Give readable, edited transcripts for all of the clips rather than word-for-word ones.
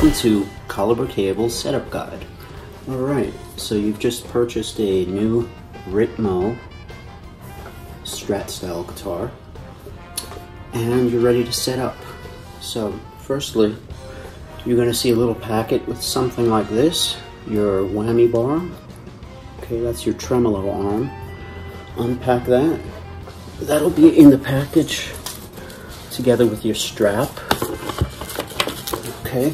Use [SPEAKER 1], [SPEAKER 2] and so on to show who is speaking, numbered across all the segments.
[SPEAKER 1] Welcome to Coluber Cable Setup Guide. Alright, so you've just purchased a new Ritmo Strat style guitar and you're ready to set up. So firstly, you're going to see a little packet with something like this, your Whammy Bar. Okay, that's your tremolo arm. Unpack that. That'll be in the package together with your strap. Okay,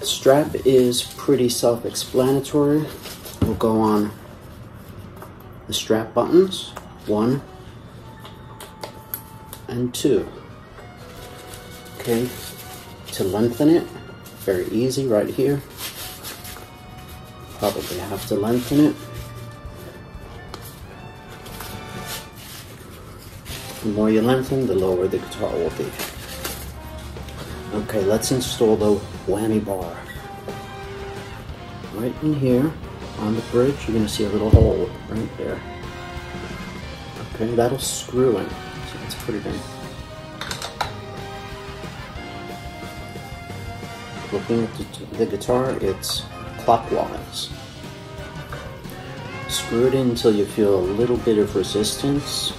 [SPEAKER 1] strap is pretty self-explanatory. We'll go on the strap buttons, 1 and 2. Okay, to lengthen it, very easy right here. Probably have to lengthen it. The more you lengthen, the lower the guitar will be. Okay, let's install the Whammy Bar. Right in here, on the bridge, you're going to see a little hole right there. Okay, that'll screw in, so let's put it in. Looking at the guitar, it's clockwise. Screw it in until you feel a little bit of resistance.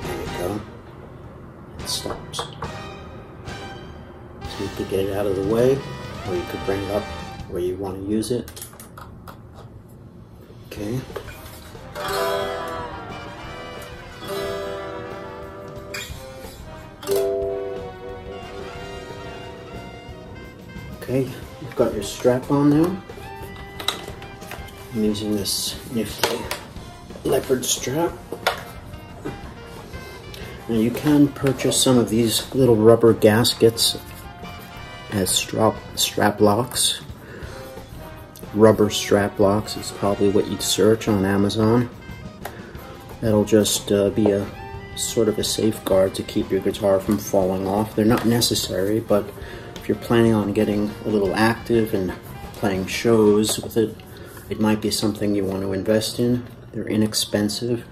[SPEAKER 1] There you go. It stops. So you could get it out of the way, or you could bring it up where you want to use it. Okay. Okay, you've got your strap on now. I'm using this nifty leopard strap. Now you can purchase some of these little rubber gaskets as strap locks. Rubber strap locks is probably what you'd search on Amazon. That'll just be a sort of a safeguard to keep your guitar from falling off. They're not necessary, but if you're planning on getting a little active and playing shows with it, it might be something you want to invest in. They're inexpensive.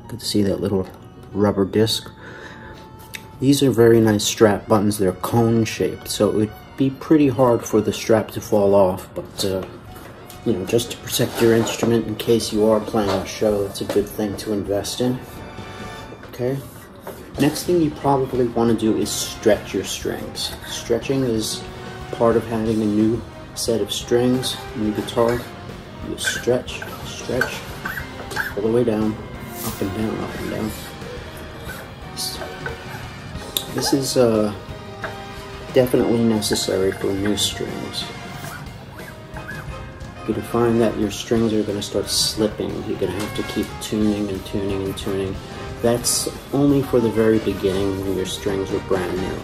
[SPEAKER 1] You can see that little rubber disc. These are very nice strap buttons. They're cone shaped, so it would be pretty hard for the strap to fall off, but you know, just to protect your instrument in case you are playing a show, it's a good thing to invest in. Okay. Next thing you probably want to do is stretch your strings. Stretching is part of having a new set of strings, new guitar. You stretch, stretch, all the way down, up and down, up and down. This is definitely necessary for new strings. You're going to find that your strings are going to start slipping. You're going to have to keep tuning and tuning and tuning. That's only for the very beginning when your strings are brand new.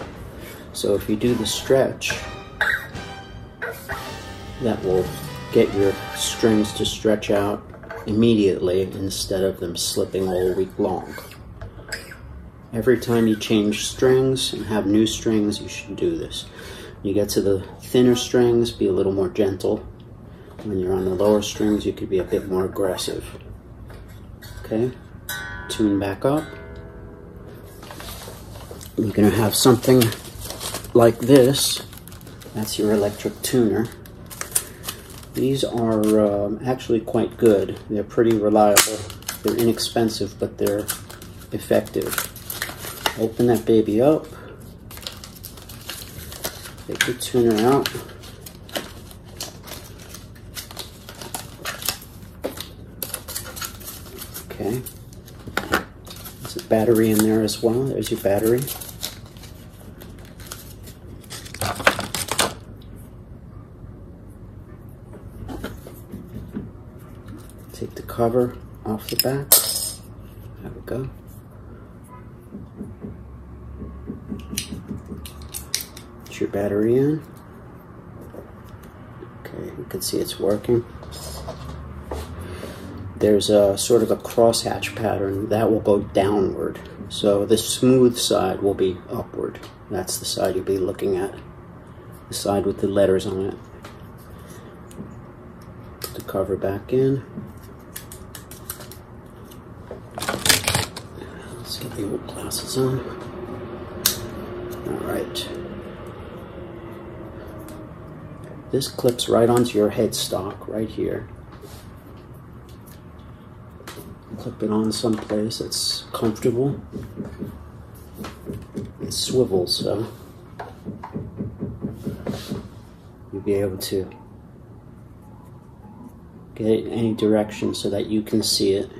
[SPEAKER 1] So if you do the stretch, that will get your strings to stretch out immediately instead of them slipping all week long. Every time you change strings and have new strings, you should do this. When you get to the thinner strings, be a little more gentle. When you're on the lower strings, you could be a bit more aggressive. Okay? Tune back up. You're going to have something like this. That's your electric tuner. These are actually quite good. They're pretty reliable. They're inexpensive, but they're effective. Open that baby up. Take the tuner out. Okay. There's a battery in there as well. There's your battery. Take the cover off the back. There we go. Put your battery in. Okay, you can see it's working. There's a sort of a crosshatch pattern that will go downward. So the smooth side will be upward. That's the side you'll be looking at. The side with the letters on it. Put the cover back in. Let's get the old glasses on. Alright. This clips right onto your headstock right here. Clip it on someplace that's comfortable. It swivels, so you'll be able to get it in any direction so that you can see it.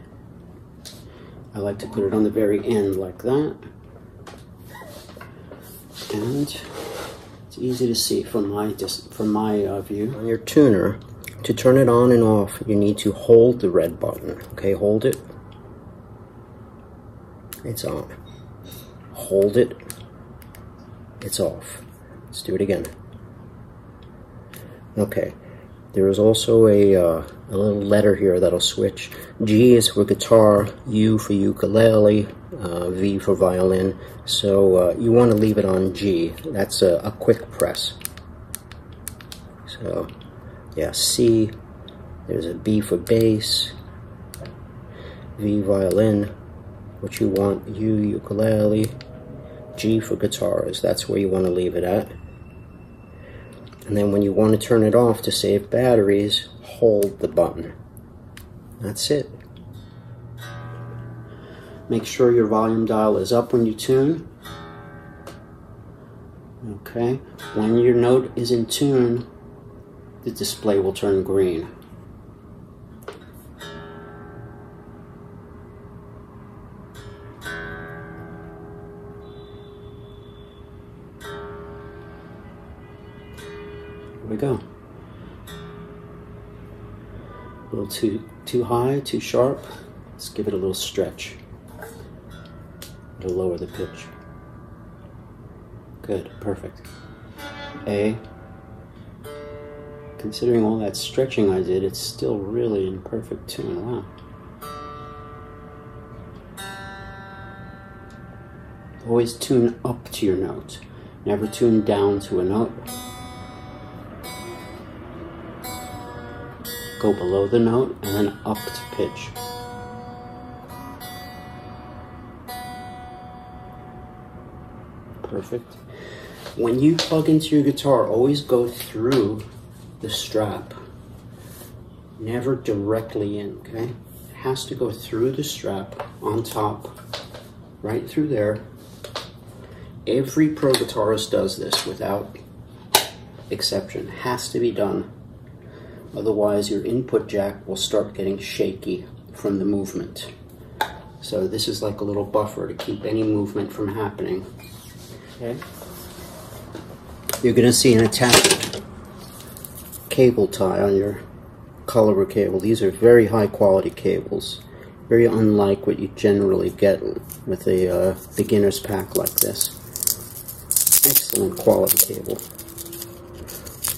[SPEAKER 1] I like to put it on the very end like that. And it's easy to see from my view. On your tuner, to turn it on and off, you need to hold the red button. Okay, hold it. It's on. Hold it. It's off. Let's do it again. Okay. There is also a little letter here that'll switch. G is for guitar, U for ukulele, V for violin. So you want to leave it on G. That's a quick press. So yeah, C. There's a B for bass, V violin. What you want, U ukulele, G for guitars. That's where you want to leave it at. And then when you want to turn it off to save batteries, hold the button. That's it. Make sure your volume dial is up when you tune. Okay. When your note is in tune, the display will turn green. Here we go. A little too high, too sharp. Let's give it a little stretch. It'll lower the pitch. Good, perfect. A. Considering all that stretching I did, it's still really in perfect tune. Wow. Always tune up to your note. Never tune down to a note. Go below the note and then up to pitch. Perfect. When you plug into your guitar, always go through the strap. Never directly in, okay? It has to go through the strap on top, right through there. Every pro guitarist does this without exception. It has to be done. Otherwise, your input jack will start getting shaky from the movement. So this is like a little buffer to keep any movement from happening. Okay. You're going to see an attached cable tie on your Coluber cable. These are very high quality cables. Very unlike what you generally get with a beginner's pack like this. Excellent quality cable.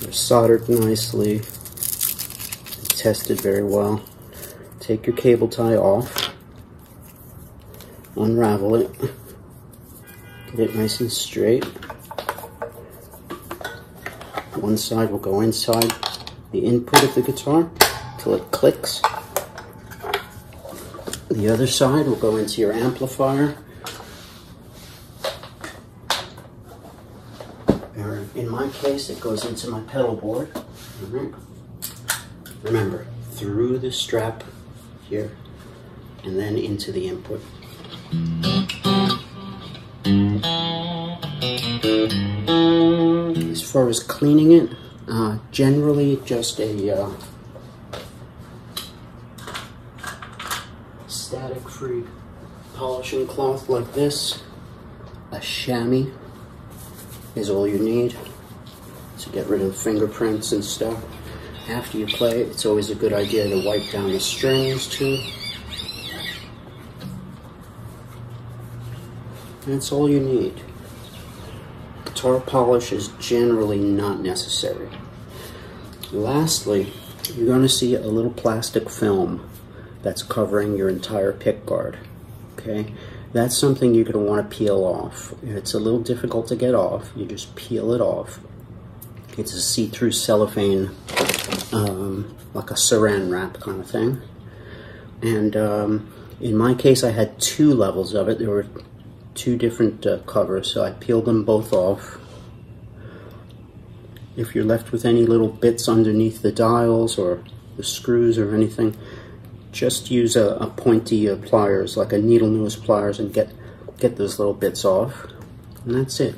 [SPEAKER 1] They're soldered nicely. Tested very well. Take your cable tie off, unravel it, get it nice and straight. One side will go inside the input of the guitar till it clicks. The other side will go into your amplifier. Or in my case, it goes into my pedal board. All right. Remember, through the strap here, and then into the input. As far as cleaning it, generally just a static-free polishing cloth like this. A chamois is all you need to get rid of fingerprints and stuff. After you play, it's always a good idea to wipe down the strings too. That's all you need. Guitar polish is generally not necessary. Lastly, you're going to see a little plastic film that's covering your entire pickguard. Okay? That's something you're going to want to peel off. It's a little difficult to get off. You just peel it off. It's a see-through cellophane, like a saran wrap kind of thing. And in my case, I had two levels of it. There were two different covers, so I peeled them both off. If you're left with any little bits underneath the dials or the screws or anything, just use a pointy pliers, like a needle nose pliers, and get those little bits off, and that's it.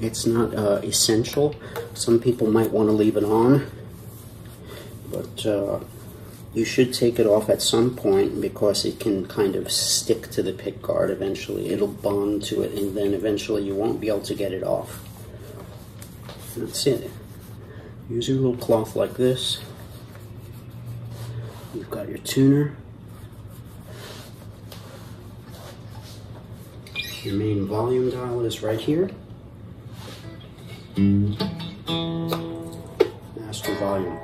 [SPEAKER 1] It's not essential. Some people might want to leave it on, but you should take it off at some point because it can kind of stick to the pick guard eventually. It'll bond to it, and then eventually you won't be able to get it off. That's it. Use your little cloth like this. You've got your tuner. Your main volume dial is right here. Master volume.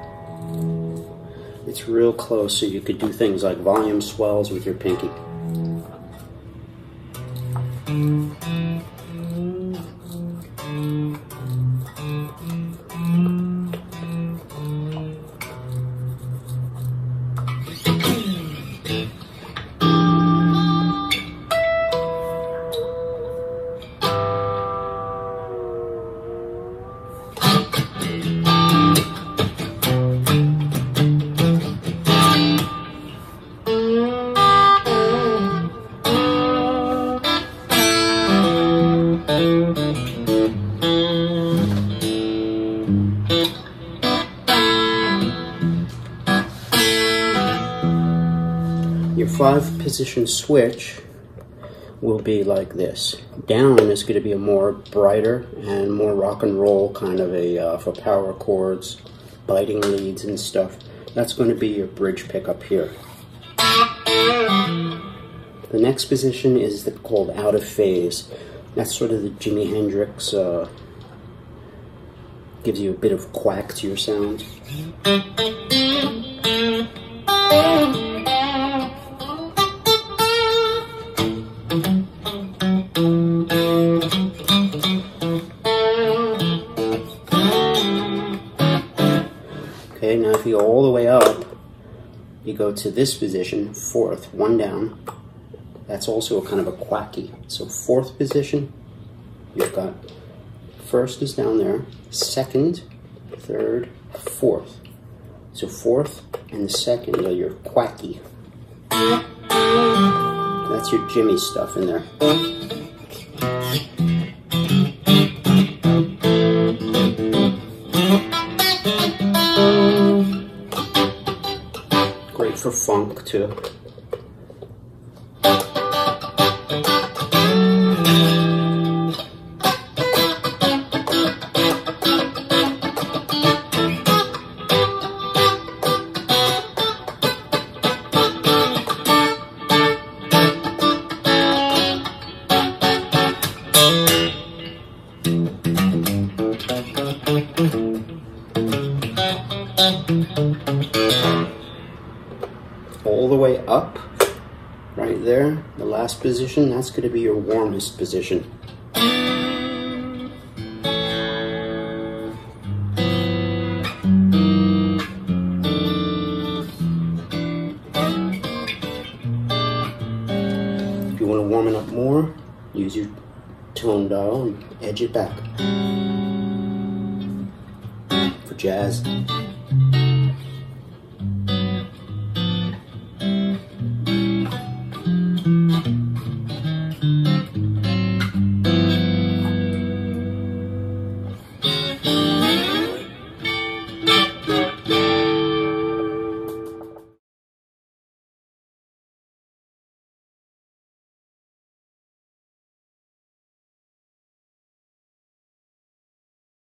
[SPEAKER 1] It's real close, so you could do things like volume swells with your pinky. Your 5-position switch will be like this. Down is going to be a more brighter and more rock and roll kind of a for power chords, biting leads and stuff. That's going to be your bridge pickup here. The next position is called out of phase. That's sort of the Jimi Hendrix, gives you a bit of quack to your sound. Okay, now if you go all the way up, you go to this position, 4th, 1 down. That's also a kind of a quacky. So 4th position, you've got 1st is down there, 2nd, 3rd, 4th. So 4th and the 2nd are your quacky. That's your Jimmy stuff in there. Great for funk too. All the way up, right there, the last position, that's going to be your warmest position. If you want to warm it up more, use your tone dial and edge it back for jazz.